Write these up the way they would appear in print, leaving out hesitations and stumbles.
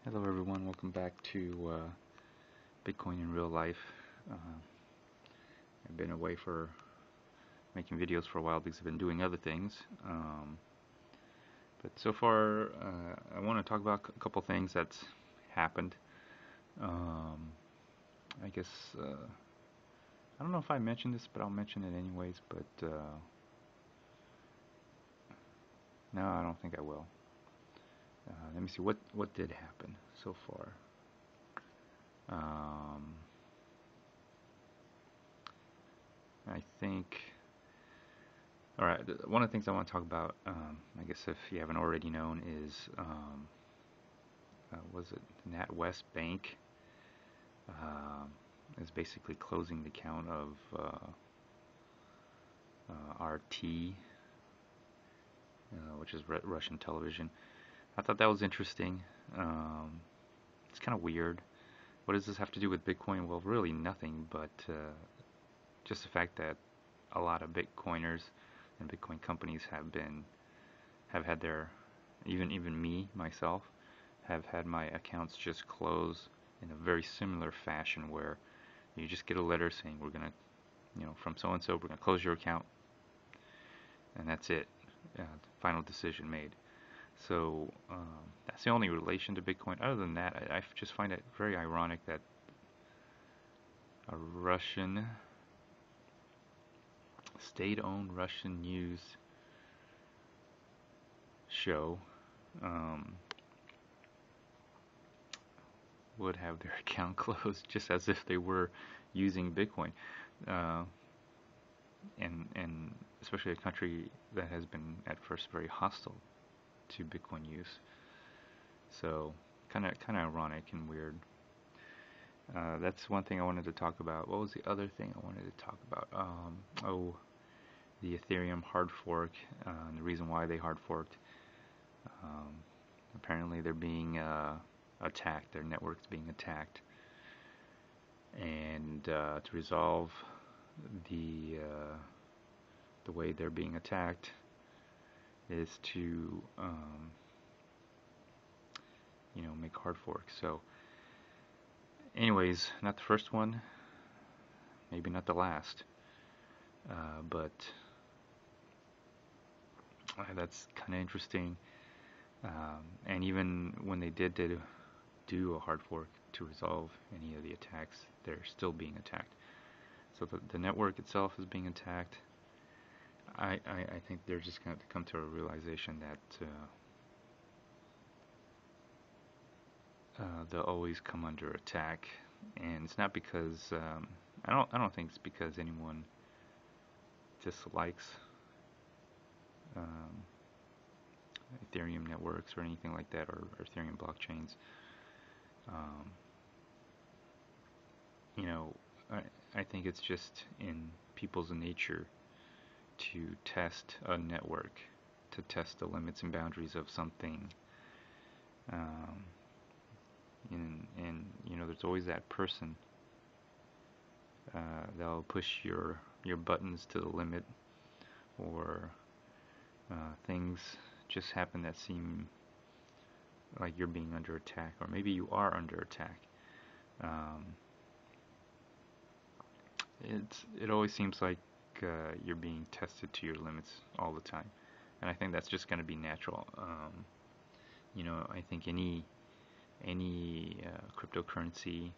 Hello everyone, welcome back to Bitcoin in Real Life. I've been away for making videos for a while because I've been doing other things. But so far, I want to talk about a couple things that's happened. Um, I guess, I don't know if I mentioned this, but I'll mention it anyways, but no, I don't think I will. Let me see, what did happen so far? Um, I think All right, one of the things I want to talk about, I guess if you haven't already known, is was it NatWest Bank is basically closing the account of RT, which is Russian television. I thought that was interesting. It's kind of weird. What does this have to do with Bitcoin? Well, really nothing, but just the fact that a lot of Bitcoiners and Bitcoin companies have had their even me myself have had my accounts just close in a very similar fashion where you just get a letter saying we're gonna, from so and so, we're gonna close your account, and that's it. Final decision made. So that's the only relation to Bitcoin. Other than that, I just find it very ironic that a Russian, state-owned Russian news show um, would have their account closed just as if they were using Bitcoin. Uh, and especially a country that has been at first very hostile to Bitcoin use. So kind of ironic and weird. That's one thing I wanted to talk about. What was the other thing I wanted to talk about? The Ethereum hard fork, and the reason why they hard forked. Um, Apparently they're being attacked. Their network's being attacked, and to resolve the the way they're being attacked is to make hard forks. So anyways, not the first one, maybe not the last, but that's kind of interesting. And even when they did do a hard fork to resolve any of the attacks, they're still being attacked. So the network itself is being attacked. I think they're just going to come to a realization that they'll always come under attack, and it's not because I don't think it's because anyone dislikes um, Ethereum networks or anything like that, or Ethereum blockchains. Um, you know, I think it's just in people's nature to test a network, to test the limits and boundaries of something. Um, and there's always that person that'll push your buttons to the limit, or things just happen that seem like you're being under attack, or maybe you are under attack. Um, it always seems like you're being tested to your limits all the time, and I think that's just going to be natural. I think any cryptocurrency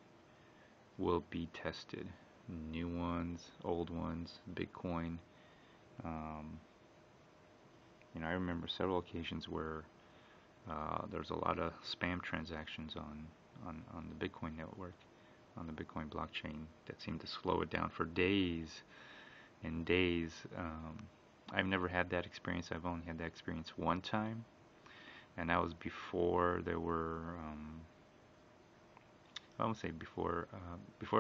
will be tested. New ones, old ones, Bitcoin. Um, I remember several occasions where there's a lot of spam transactions on the Bitcoin network, on the Bitcoin blockchain, that seemed to slow it down for days and days. I've never had that experience. I've only had that experience one time, and that was before there were, I won't say before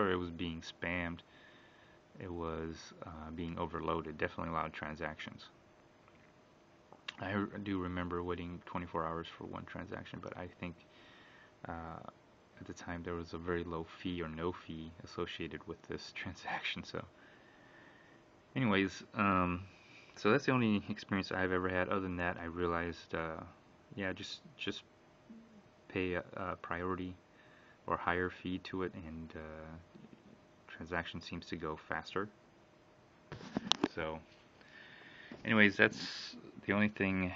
it was being spammed. It was being overloaded. Definitely a lot of transactions. I do remember waiting 24 hours for one transaction, but I think at the time there was a very low fee or no fee associated with this transaction. So, anyways, so that's the only experience I've ever had. Other than that, I realized, yeah, just pay a priority or higher fee to it, and transaction seems to go faster. So, anyways, that's the only thing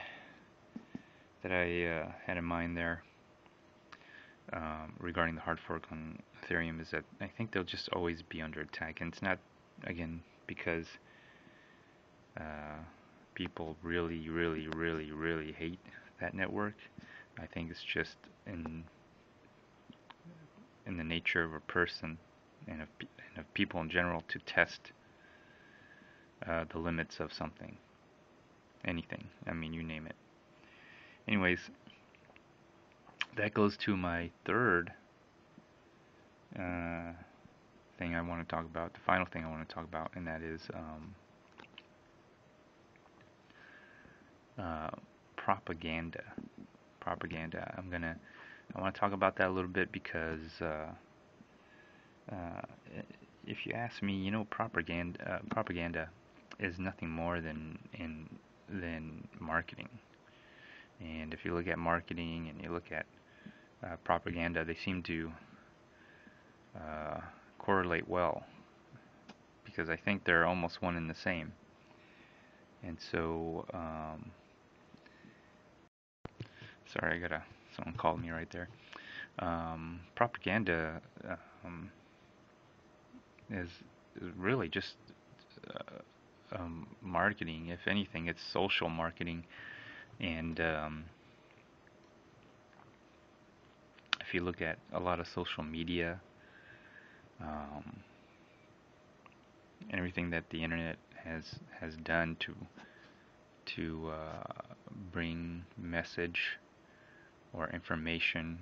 that I had in mind there regarding the hard fork on Ethereum, is that I think they'll just always be under attack, and it's not, again, because people really, really, really, really hate that network. I think it's just in the nature of a person and of people in general to test the limits of something, anything. I mean, you name it. Anyways, that goes to my third thing I want to talk about, the final thing I want to talk about, and that is propaganda. Propaganda. I want to talk about that a little bit because if you ask me, propaganda is nothing more than marketing. And if you look at marketing and you look at propaganda, they seem to correlate well, because I think they're almost one and the same. And so, sorry, someone called me right there. Propaganda is really just marketing. If anything, it's social marketing. And if you look at a lot of social media, and everything that the internet has done to bring message or information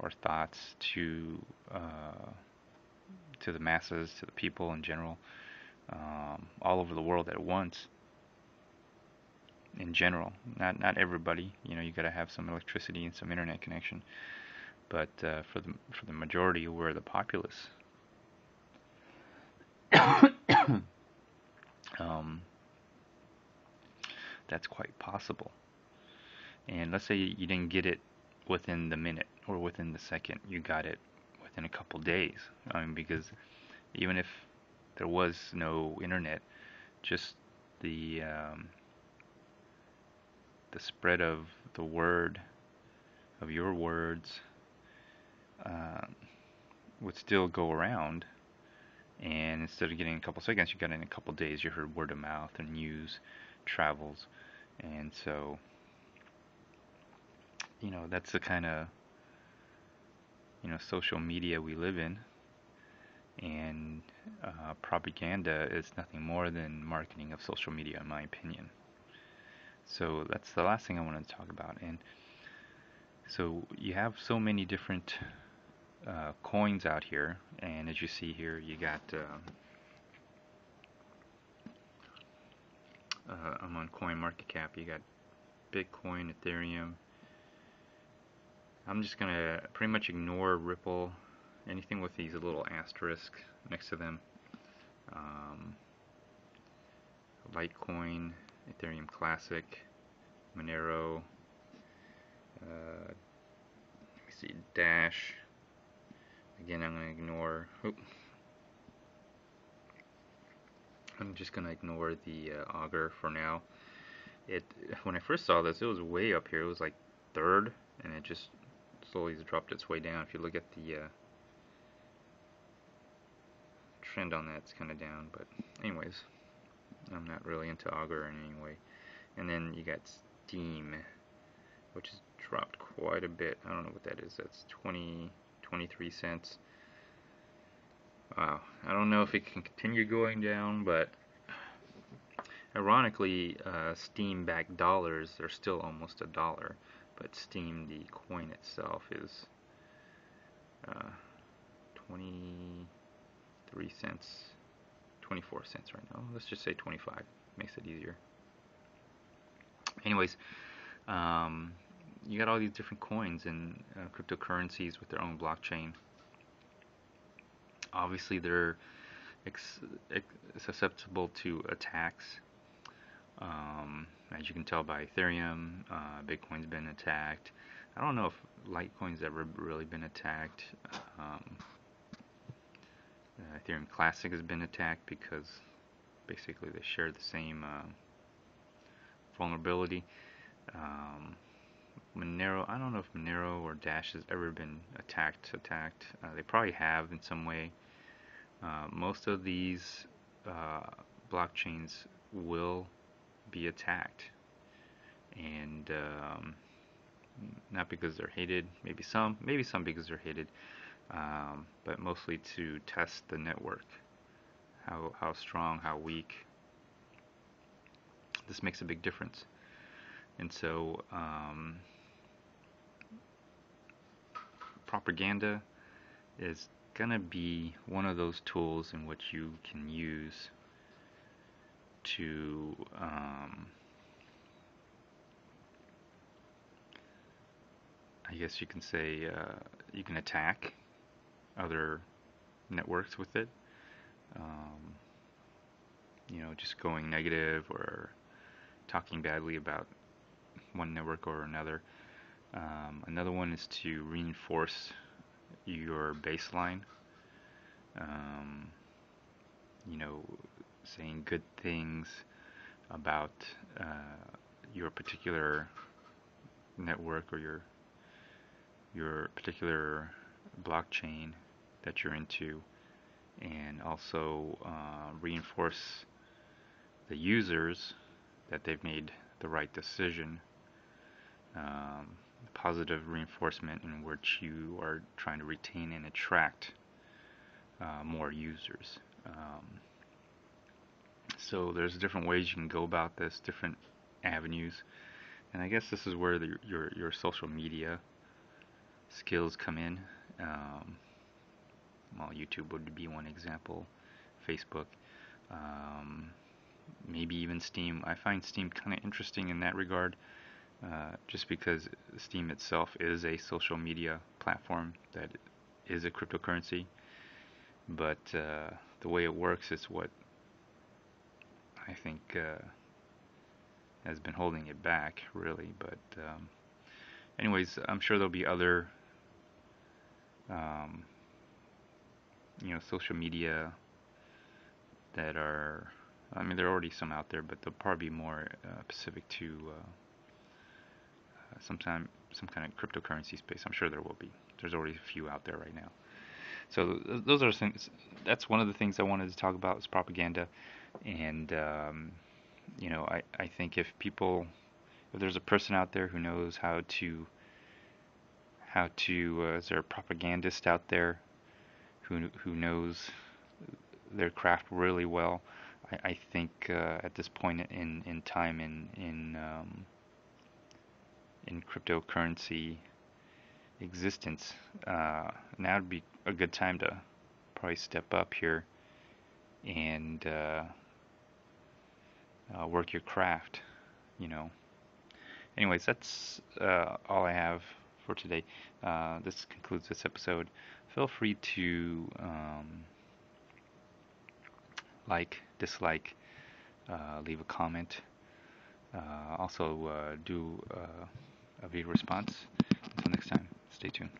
or thoughts to the masses, to the people in general, all over the world at once. In general, not everybody. You got to have some electricity and some internet connection. But for the majority, we're the populace. That's quite possible. And let's say you didn't get it within the minute or within the second, you got it within a couple days. I mean, because even if there was no internet, just the spread of the word, of your words, would still go around. And instead of getting a couple seconds, you got it in a couple days. You heard word of mouth and news travels. And so, that's the kind of, social media we live in. And propaganda is nothing more than marketing of social media, in my opinion. So that's the last thing I want to talk about. And so you have so many different coins out here, and as you see here, you got I'm on CoinMarketCap. You got Bitcoin, Ethereum. I'm just gonna pretty much ignore Ripple, anything with these little asterisks next to them. Litecoin, Ethereum Classic, Monero. Let me see, Dash. Again, I'm gonna ignore. I'm just gonna ignore the Augur for now. When I first saw this, it was way up here. It was like third, and it just slowly dropped its way down. If you look at the trend on that, it's kind of down. But anyways, I'm not really into Augur in any way. And then you got Steem, which has dropped quite a bit. I don't know what that is. That's 23 cents. Wow. I don't know if it can continue going down, but ironically, Steem-backed dollars are still almost $1. But Steem, the coin itself, is 23 cents, 24 cents right now. Let's just say 25. Makes it easier. Anyways, you got all these different coins and cryptocurrencies with their own blockchain. Obviously, they're susceptible to attacks. As you can tell by Ethereum, Bitcoin's been attacked. I don't know if Litecoin's ever really been attacked. Um, Ethereum Classic has been attacked because basically they share the same vulnerability. Um, Monero, I don't know if Monero or Dash has ever been attacked. They probably have in some way. Most of these uh, blockchains will be attacked, and not because they're hated. Maybe some because they're hated, but mostly to test the network, how strong, how weak. This makes a big difference, and so propaganda is gonna be one of those tools in which you can use to I guess you can say you can attack other networks with it. Um, just going negative or talking badly about one network or another. Another one is to reinforce your baseline. Um, you know, saying good things about your particular network or your particular blockchain that you're into, and also reinforce the users that they've made the right decision. Positive reinforcement in which you are trying to retain and attract more users. So there's different ways you can go about this, different avenues, and I guess this is where your social media skills come in. Well, YouTube would be one example, Facebook, um, maybe even Steam. I find Steam kind of interesting in that regard, just because Steam itself is a social media platform that is a cryptocurrency, but the way it works is what I think has been holding it back, really. But anyways, I'm sure there'll be other um, social media that are, I mean, there are already some out there, but there'll probably be more specific to some kind of cryptocurrency space. I'm sure there will be. There's already a few out there right now. So those are things. That's one of the things I wanted to talk about is propaganda, and I think if there's a person out there who knows how to is there a propagandist out there who knows their craft really well? I think at this point in time in cryptocurrency existence, now would be a good time to probably step up here and work your craft. You know. Anyways, that's all I have for today. This concludes this episode. Feel free to like, dislike, leave a comment. Also, do a video response. Until next time, stay tuned.